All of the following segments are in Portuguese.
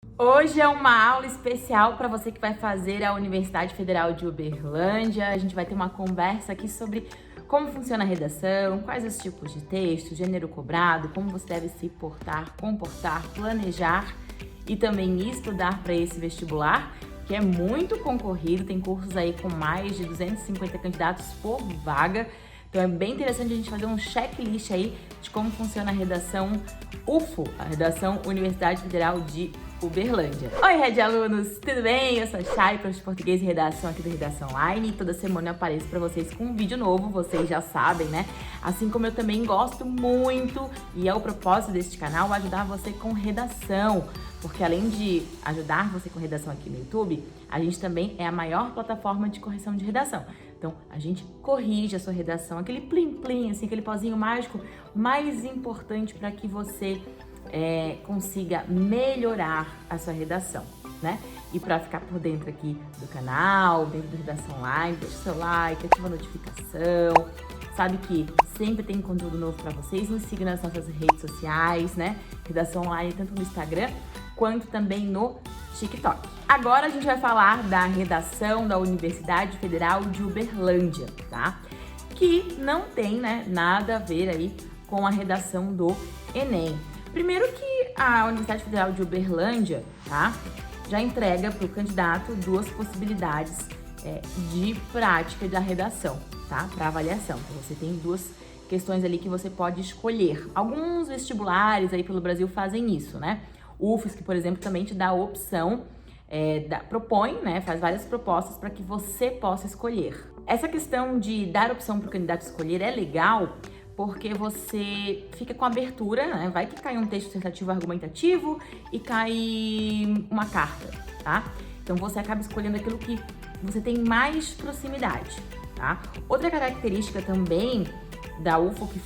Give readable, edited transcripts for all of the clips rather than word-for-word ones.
Hoje é uma aula especial para você que vai fazer a Universidade Federal de Uberlândia. A gente vai ter uma conversa aqui sobre como funciona a redação, quais os tipos de texto, gênero cobrado, como você deve se portar, comportar, planejar e também estudar para esse vestibular, que é muito concorrido, tem cursos aí com mais de 250 candidatos por vaga. Então é bem interessante a gente fazer um checklist aí de como funciona a redação UFO, a redação Universidade Federal de Uberlândia. Oi, Red Alunos, tudo bem? Eu sou a Chay, professor de português e redação aqui do Redação Online, e toda semana eu apareço para vocês com um vídeo novo, vocês já sabem, né? Assim como eu também gosto muito, e é o propósito deste canal, ajudar você com redação, porque além de ajudar você com redação aqui no YouTube, a gente também é a maior plataforma de correção de redação. Então, a gente corrige a sua redação, aquele plim-plim, assim, aquele pozinho mágico mais importante para que você consiga melhorar a sua redação, né? E para ficar por dentro aqui do canal, dentro do Redação Online, deixa o seu like, ativa a notificação, sabe que sempre tem conteúdo novo para vocês, nos siga nas nossas redes sociais, né? Redação Online, tanto no Instagram, quanto também no TikTok. Agora a gente vai falar da redação da Universidade Federal de Uberlândia, tá? Que não tem, né, nada a ver aí com a redação do Enem. Primeiro que a Universidade Federal de Uberlândia, tá, já entrega para o candidato duas possibilidades de prática da redação, tá, para avaliação. Então, você tem duas questões ali que você pode escolher. Alguns vestibulares aí pelo Brasil fazem isso, né? O UFSC, por exemplo, também te dá a opção, propõe, né, faz várias propostas para que você possa escolher. Essa questão de dar opção para o candidato escolher é legal, porque você fica com abertura, né? Vai que cai um texto dissertativo argumentativo e cai uma carta, tá? Então você acaba escolhendo aquilo que você tem mais proximidade, tá? Outra característica também da UFO que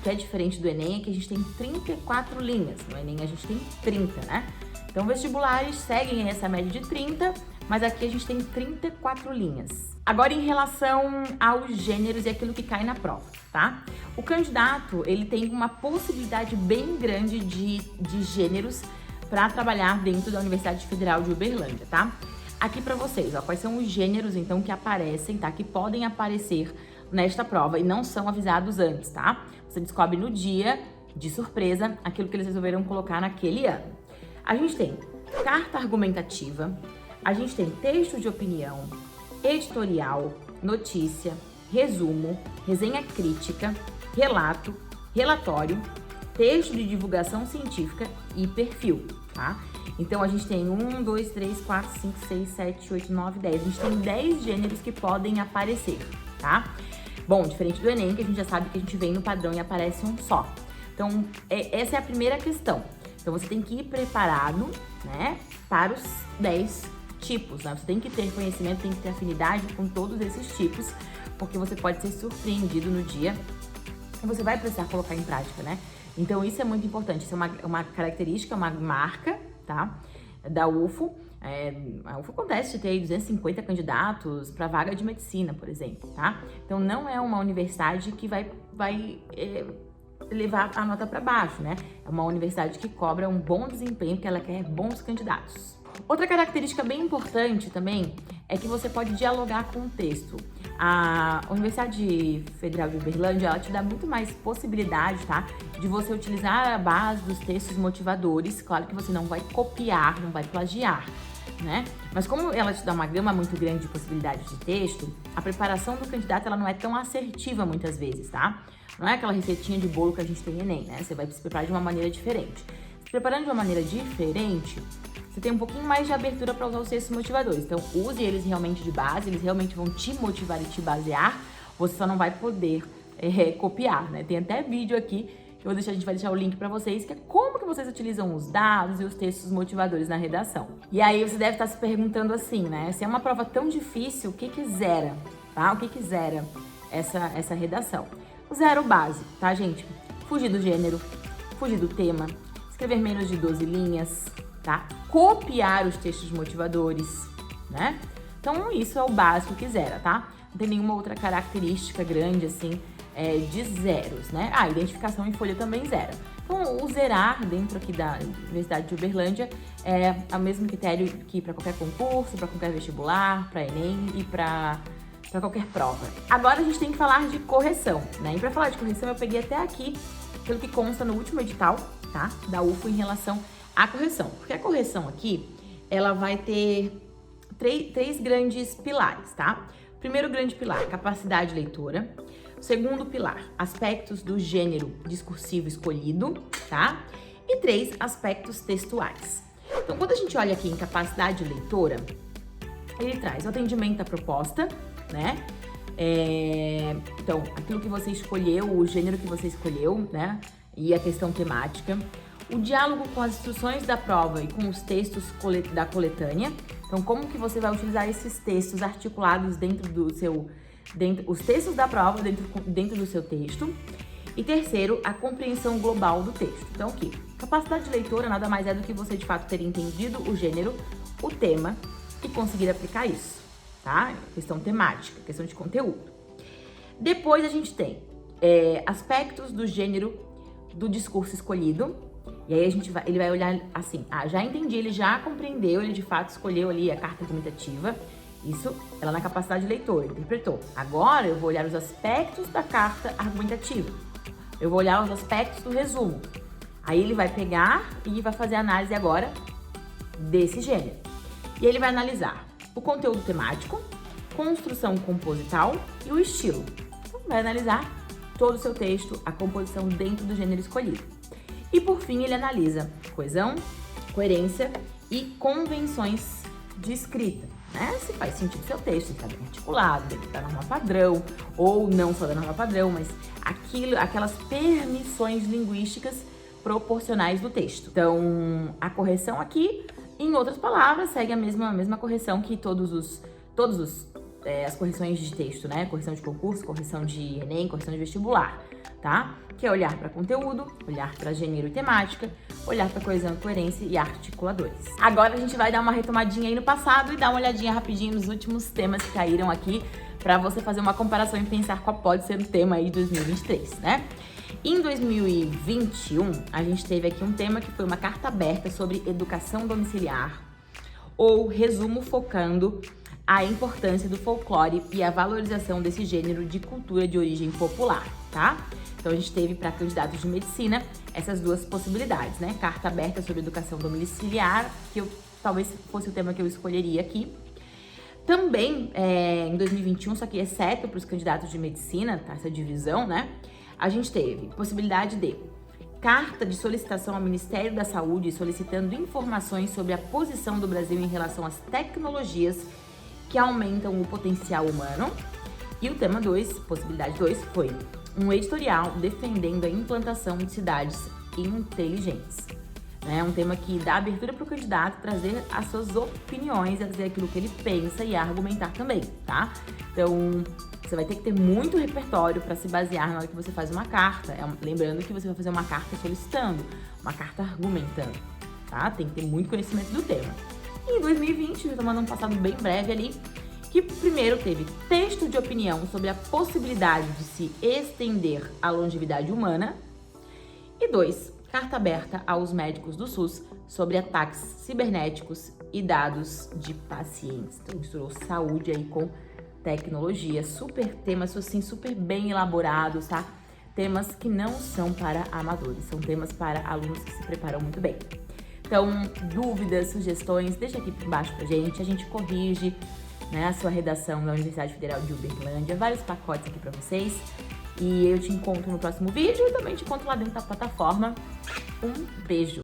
é diferente do Enem é que a gente tem 34 linhas. No Enem a gente tem 30, né? Então vestibulares seguem essa média de 30, mas aqui a gente tem 34 linhas. Agora, em relação aos gêneros e aquilo que cai na prova, tá? O candidato, ele tem uma possibilidade bem grande de gêneros para trabalhar dentro da Universidade Federal de Uberlândia, tá? Aqui para vocês, ó, quais são os gêneros, então, que aparecem, tá? Que podem aparecer nesta prova e não são avisados antes, tá? Você descobre no dia, de surpresa, aquilo que eles resolveram colocar naquele ano. A gente tem carta argumentativa, a gente tem texto de opinião, editorial, notícia, resumo, resenha crítica, relato, relatório, texto de divulgação científica e perfil, tá? Então, a gente tem 1, 2, 3, 4, 5, 6, 7, 8, 9, 10. A gente tem 10 gêneros que podem aparecer, tá? Bom, diferente do Enem, que a gente já sabe que a gente vem no padrão e aparece um só. Então, essa é a primeira questão. Então, você tem que ir preparado, né, para os 10 tipos, né? Você tem que ter conhecimento, tem que ter afinidade com todos esses tipos, porque você pode ser surpreendido no dia e você vai precisar colocar em prática, né? Então, isso é muito importante. Isso é uma característica, uma marca, tá, da UFO. A UFO acontece de ter aí 250 candidatos para vaga de medicina, por exemplo, tá? Então, não é uma universidade que vai levar a nota para baixo, né? É uma universidade que cobra um bom desempenho, porque ela quer bons candidatos. Outra característica bem importante também é que você pode dialogar com o texto. A Universidade Federal de Uberlândia, ela te dá muito mais possibilidade, tá, de você utilizar a base dos textos motivadores. Claro que você não vai copiar, não vai plagiar, né? Mas como ela te dá uma gama muito grande de possibilidades de texto, a preparação do candidato, ela não é tão assertiva muitas vezes, tá? Não é aquela receitinha de bolo que a gente tem no Enem, né? Você vai se preparar de uma maneira diferente. Se preparando de uma maneira diferente, você tem um pouquinho mais de abertura para usar os textos motivadores. Então, use eles realmente de base, eles realmente vão te motivar e te basear. Você só não vai poder copiar, né? Tem até vídeo aqui que a gente vai deixar o link para vocês, que é como que vocês utilizam os dados e os textos motivadores na redação. E aí você deve estar se perguntando assim, né? Se é uma prova tão difícil, o que zera, tá? O que zera essa redação? O zero básico, tá, gente? Fugir do gênero, fugir do tema, escrever menos de 12 linhas, tá? Copiar os textos motivadores, né? Então, isso é o básico que zera, tá? Não tem nenhuma outra característica grande, assim, de zeros, né? Identificação em folha também zero. Então, o zerar dentro aqui da Universidade de Uberlândia é o mesmo critério que para qualquer concurso, para qualquer vestibular, para Enem e para qualquer prova. Agora a gente tem que falar de correção, né? E para falar de correção eu peguei até aqui, pelo que consta no último edital, tá? Da UFO em relação à correção. Porque a correção aqui, ela vai ter três grandes pilares, tá? Primeiro grande pilar, capacidade leitora. Segundo pilar, aspectos do gênero discursivo escolhido, tá? E 3, aspectos textuais. Então, quando a gente olha aqui em capacidade leitora, ele traz o atendimento à proposta, né? Então, aquilo que você escolheu, o gênero que você escolheu, né? E a questão temática. O diálogo com as instruções da prova e com os textos da coletânea. Então, como que você vai utilizar esses textos articulados dentro do seu... os textos da prova dentro do seu texto. E terceiro, a compreensão global do texto. Então, aqui, capacidade de leitora nada mais é do que você, de fato, ter entendido o gênero, o tema e conseguir aplicar isso, tá? Questão temática, questão de conteúdo. Depois a gente tem aspectos do gênero do discurso escolhido. E aí ele vai olhar assim, já entendi, ele já compreendeu, ele de fato escolheu ali a carta argumentativa. Isso, ela na capacidade de leitor, interpretou. Agora eu vou olhar os aspectos da carta argumentativa. Eu vou olhar os aspectos do resumo. Aí ele vai pegar e vai fazer a análise agora desse gênero. E ele vai analisar o conteúdo temático, construção composital e o estilo. Então, vai analisar todo o seu texto, a composição dentro do gênero escolhido. E por fim, ele analisa coesão, coerência e convenções de escrita, né? Se faz sentido seu texto, se está bem articulado, dentro da norma padrão, ou não só da norma padrão, mas aquelas permissões linguísticas proporcionais do texto. Então, a correção aqui, em outras palavras, segue a mesma correção que as correções de texto, né? Correção de concurso, correção de Enem, correção de vestibular, tá? Que é olhar para conteúdo, olhar para gênero e temática, olhar para coesão, coerência e articuladores. Agora a gente vai dar uma retomadinha aí no passado e dar uma olhadinha rapidinho nos últimos temas que caíram aqui para você fazer uma comparação e pensar qual pode ser o tema aí de 2023, né? Em 2021, a gente teve aqui um tema que foi uma carta aberta sobre educação domiciliar, ou resumo focando a importância do folclore e a valorização desse gênero de cultura de origem popular, tá? Então, a gente teve para candidatos de medicina essas duas possibilidades, né? Carta aberta sobre educação domiciliar, que talvez fosse o tema que eu escolheria aqui. Também, em 2021, só que exceto para os candidatos de medicina, tá? Essa divisão, né? A gente teve possibilidade de carta de solicitação ao Ministério da Saúde solicitando informações sobre a posição do Brasil em relação às tecnologias que aumentam o potencial humano. E o tema 2, possibilidade 2, foi um editorial defendendo a implantação de cidades inteligentes. É um tema que dá abertura para o candidato trazer as suas opiniões, dizer aquilo que ele pensa e argumentar também, tá? Então, você vai ter que ter muito repertório para se basear na hora que você faz uma carta. Lembrando que você vai fazer uma carta solicitando, uma carta argumentando, tá? Tem que ter muito conhecimento do tema. E em 2020, retomando um passado bem breve ali, que primeiro teve texto de opinião sobre a possibilidade de se estender a longevidade humana. E 2, carta aberta aos médicos do SUS sobre ataques cibernéticos e dados de pacientes. Então, misturou saúde aí com tecnologia. Super temas, assim, super bem elaborados, tá? Temas que não são para amadores, são temas para alunos que se preparam muito bem. Então, dúvidas, sugestões, deixa aqui embaixo pra gente, a gente corrige, né, a sua redação da Universidade Federal de Uberlândia, vários pacotes aqui pra vocês. E eu te encontro no próximo vídeo e também te encontro lá dentro da plataforma. Um beijo!